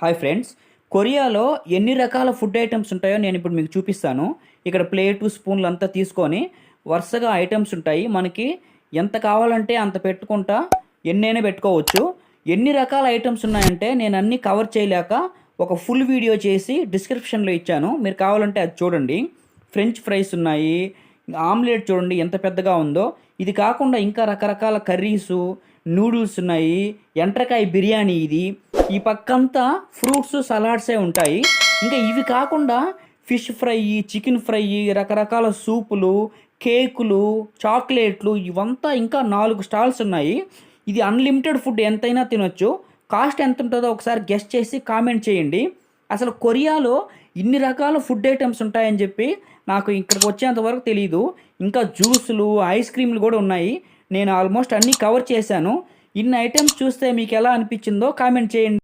Hi friends, కొరియాలో ఎన్ని రకాల ఫుడ్ ఐటమ్స్ ఉంటాయో నేను ఇప్పుడు మీకు చూపిస్తాను. ఇక్కడ ప్లేటు, స్పూన్లు అంతా తీసుకొని వరుసగా ఐటమ్స్ ఉంటాయి. మనకి ఎంత కావాలంటే అంత పెట్టుకుంటా ఎన్నైనా పెట్టుకోవచ్చు. ఎన్ని రకాల ఐటమ్స్ ఉన్నాయంటే నేను అన్నీ కవర్ చేయలేక ఒక ఫుల్ వీడియో చేసి డిస్క్రిప్షన్లో ఇచ్చాను. మీరు కావాలంటే అది చూడండి. ఫ్రెంచ్ ఫ్రైస్ ఉన్నాయి, ఆమ్లెట్ చూడండి ఎంత పెద్దగా ఉందో. ఇది కాకుండా ఇంకా రకరకాల కర్రీసు, నూడిల్స్ ఉన్నాయి, ఎండ్రకాయ బిర్యానీ ఇది. ఈ పక్కంతా ఫ్రూట్స్, సలాడ్సే ఉంటాయి. ఇంకా ఇవి కాకుండా ఫిష్ ఫ్రై, చికెన్ ఫ్రై, రకరకాల సూపులు, కేకులు, చాక్లెట్లు ఇవంతా ఇంకా 4 స్టాల్స్ ఉన్నాయి. ఇది అన్లిమిటెడ్ ఫుడ్ ఎంతైనా తినొచ్చు. కాస్ట్ ఎంత ఉంటుందో ఒకసారి గెస్ట్ చేసి కామెంట్ చేయండి. అసలు కొరియాలో ఇన్ని రకాల ఫుడ్ ఐటమ్స్ ఉంటాయని చెప్పి నాకు ఇక్కడికి వచ్చేంత వరకు తెలియదు. ఇంకా జ్యూసులు, ఐస్ క్రీమ్లు కూడా ఉన్నాయి. నేను ఆల్మోస్ట్ అన్నీ కవర్ చేశాను. ఇన్ని ఐటమ్స్ చూస్తే మీకు ఎలా అనిపించిందో కామెంట్ చేయండి.